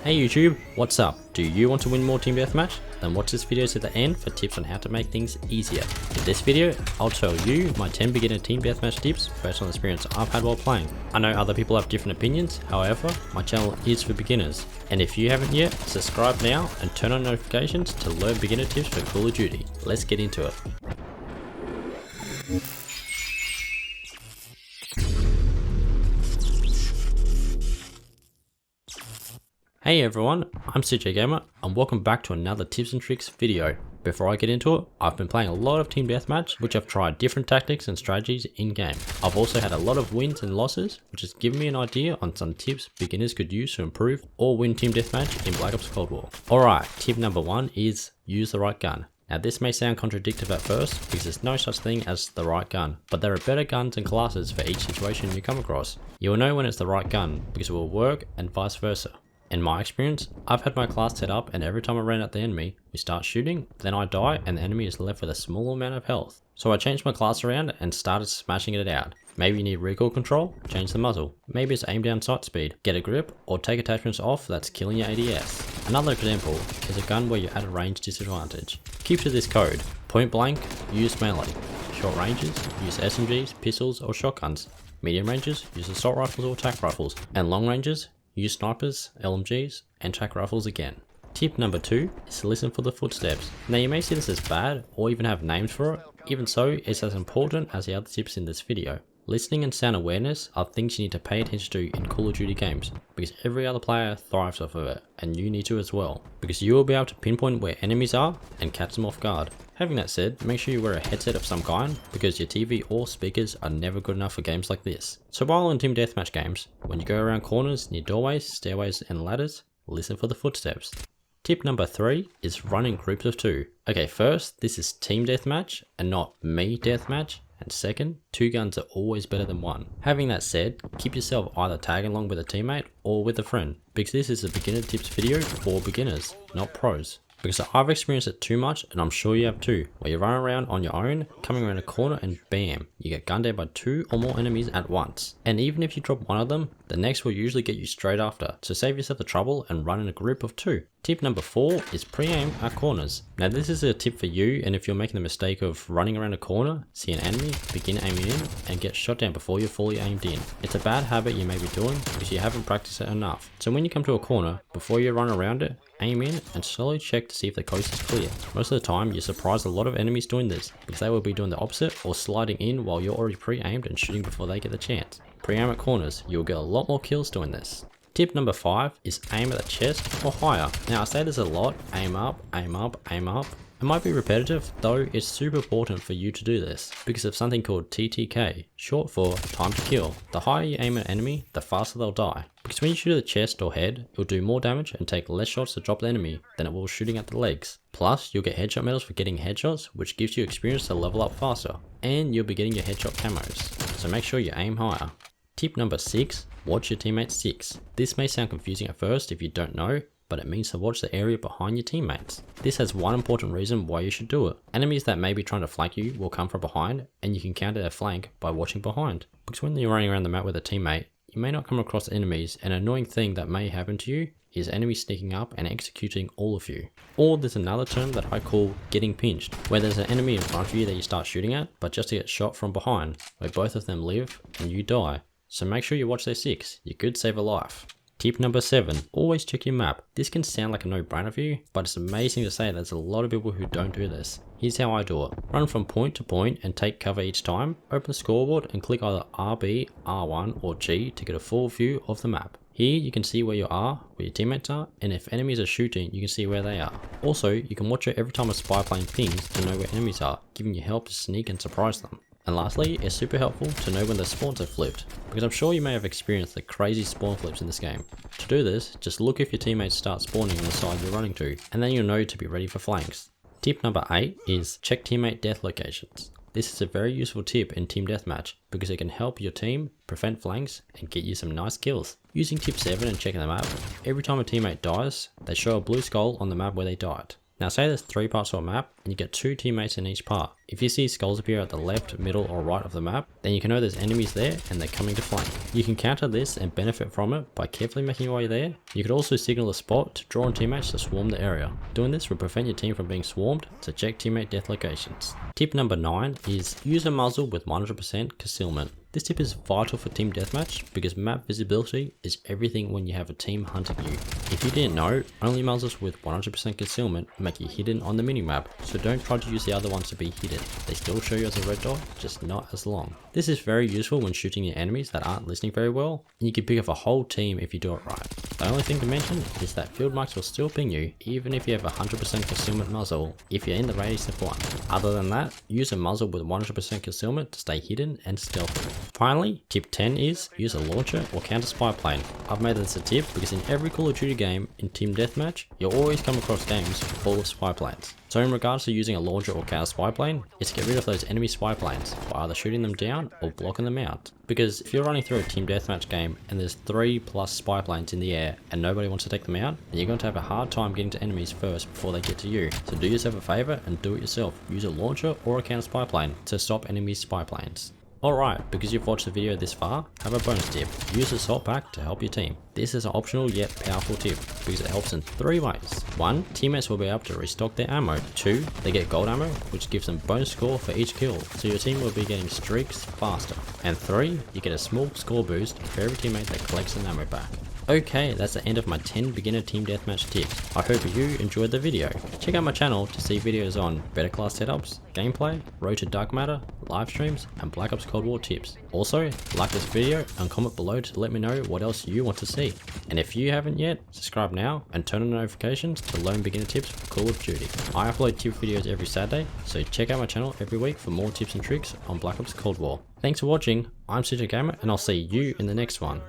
Hey YouTube, what's up? Do you want to win more Team Deathmatch? Then watch this video to the end for tips on how to make things easier. In this video, I'll tell you my 10 beginner Team Deathmatch tips based on the experience I've had while playing. I know other people have different opinions, however, my channel is for beginners. And if you haven't yet, subscribe now and turn on notifications to learn beginner tips for Call of Duty. Let's get into it. Hey everyone, I'm CJ Gamer and welcome back to another tips and tricks video. Before I get into it, I've been playing a lot of Team Deathmatch, which I've tried different tactics and strategies in game. I've also had a lot of wins and losses, which has given me an idea on some tips beginners could use to improve or win Team Deathmatch in Black Ops Cold War. Alright, tip number 1 is use the right gun. Now this may sound contradictory at first because there's no such thing as the right gun, but there are better guns and classes for each situation you come across. You will know when it's the right gun because it will work and vice versa. In my experience, I've had my class set up and every time I ran at the enemy, we start shooting, then I die and the enemy is left with a small amount of health. So I changed my class around and started smashing it out. Maybe you need recoil control, change the muzzle. Maybe it's aim down sight speed, get a grip, or take attachments off that's killing your ADS. Another example is a gun where you're at a range disadvantage. Keep to this code: point blank, use melee. Short ranges, use SMGs, pistols, or shotguns. Medium ranges, use assault rifles or attack rifles. And long ranges, use snipers, LMGs, and track rifles again. Tip number 2 is to listen for the footsteps. Now you may see this as bad or even have names for it. Even so, it's as important as the other tips in this video. Listening and sound awareness are things you need to pay attention to in Call of Duty games because every other player thrives off of it and you need to as well because you will be able to pinpoint where enemies are and catch them off guard. Having that said, make sure you wear a headset of some kind because your TV or speakers are never good enough for games like this. So while in Team Deathmatch games, when you go around corners, near doorways, stairways and ladders, listen for the footsteps. Tip number 3 is run in groups of 2. Okay, first, this is Team Deathmatch and not me Deathmatch. And second, 2 guns are always better than 1. Having that said, keep yourself either tagging along with a teammate or with a friend because this is a beginner tips video for beginners, not pros. Because I've experienced it too much and I'm sure you have too, where you run around on your own, coming around a corner and bam, you get gunned down by 2 or more enemies at once. And even if you drop one of them, the next will usually get you straight after, so save yourself the trouble and run in a group of 2. Tip number 4 is pre-aim at corners. Now this is a tip for you, and if you're making the mistake of running around a corner, see an enemy, begin aiming in, and get shot down before you're fully aimed in. It's a bad habit you may be doing because you haven't practiced it enough. So when you come to a corner, before you run around it, aim in and slowly check to see if the coast is clear. Most of the time you surprise a lot of enemies doing this because they will be doing the opposite or sliding in while you're already pre-aimed and shooting before they get the chance. Pre-aim at corners, you'll get a lot more kills doing this. Tip number 5 is aim at the chest or higher. Now I say this a lot, aim up, aim up, aim up. It might be repetitive, though it's super important for you to do this because of something called TTK, short for time to kill. The higher you aim at an enemy, the faster they'll die. Because when you shoot at the chest or head, it'll do more damage and take less shots to drop the enemy than it will shooting at the legs. Plus, you'll get headshot medals for getting headshots, which gives you experience to level up faster. And you'll be getting your headshot camos, so make sure you aim higher. Tip number 6, watch your teammates 6. This may sound confusing at first if you don't know, but it means to watch the area behind your teammates. This has one important reason why you should do it. Enemies that may be trying to flank you will come from behind and you can counter their flank by watching behind. Because when you're running around the map with a teammate, you may not come across enemies, and an annoying thing that may happen to you is enemies sneaking up and executing all of you. Or there's another term that I call getting pinched, where there's an enemy in front of you that you start shooting at, but just to get shot from behind, where both of them live and you die. So make sure you watch their 6, you could save a life. Tip number 7, always check your map. This can sound like a no-brainer for you, but it's amazing to say there's a lot of people who don't do this. Here's how I do it. Run from point to point and take cover each time. Open the scoreboard and click either RB, R1 or G to get a full view of the map. Here you can see where you are, where your teammates are, and if enemies are shooting you can see where they are. Also, you can watch it every time a spy plane pings to know where enemies are, giving you help to sneak and surprise them. And lastly, it's super helpful to know when the spawns are flipped, because I'm sure you may have experienced the crazy spawn flips in this game. To do this, just look if your teammates start spawning on the side you're running to, and then you'll know to be ready for flanks. Tip number 8 is check teammate death locations. This is a very useful tip in Team Deathmatch because it can help your team prevent flanks and get you some nice kills. Using tip 7 and checking the map, every time a teammate dies, they show a blue skull on the map where they died. Now say there's 3 parts of a map and you get 2 teammates in each part. If you see skulls appear at the left, middle or right of the map, then you can know there's enemies there and they're coming to flank. You can counter this and benefit from it by carefully making your way there. You could also signal a spot to draw on teammates to swarm the area. Doing this will prevent your team from being swarmed, so check teammate death locations. Tip number 9 is use a muzzle with 100% concealment. This tip is vital for Team Deathmatch because map visibility is everything when you have a team hunting you. If you didn't know, only muzzles with 100% concealment make you hidden on the minimap, so don't try to use the other ones to be hidden. They still show you as a red dot, just not as long. This is very useful when shooting your enemies that aren't listening very well, and you can pick up a whole team if you do it right. The only thing to mention is that field mics will still ping you even if you have a 100% concealment muzzle if you're in the radius of 1. Other than that, use a muzzle with 100% concealment to stay hidden and stealthy. Finally, tip 10 is use a launcher or counter spy plane. I've made this a tip because in every Call of Duty game in Team Deathmatch, you'll always come across games full of spy planes. So in regards to using a launcher or counter spy plane, it's to get rid of those enemy spy planes by either shooting them down or blocking them out. Because if you're running through a Team Deathmatch game and there's 3+ spy planes in the air and nobody wants to take them out, then you're going to have a hard time getting to enemies first before they get to you. So do yourself a favor and do it yourself. Use a launcher or a counter spy plane to stop enemy spy planes. Alright, because you've watched the video this far, have a bonus tip. Use assault pack to help your team. This is an optional yet powerful tip because it helps in 3 ways. 1. Teammates will be able to restock their ammo. 2. They get gold ammo, which gives them bonus score for each kill, so your team will be getting streaks faster. And 3. You get a small score boost for every teammate that collects an ammo pack. Okay, that's the end of my 10 beginner Team Deathmatch tips. I hope you enjoyed the video. Check out my channel to see videos on better class setups, gameplay, Road to Dark Matter, live streams, and Black Ops Cold War tips. Also, like this video and comment below to let me know what else you want to see. And if you haven't yet, subscribe now and turn on notifications to learn beginner tips for Call of Duty. I upload tip videos every Saturday, so check out my channel every week for more tips and tricks on Black Ops Cold War. Thanks for watching, I'm CJ Gamer and I'll see you in the next one.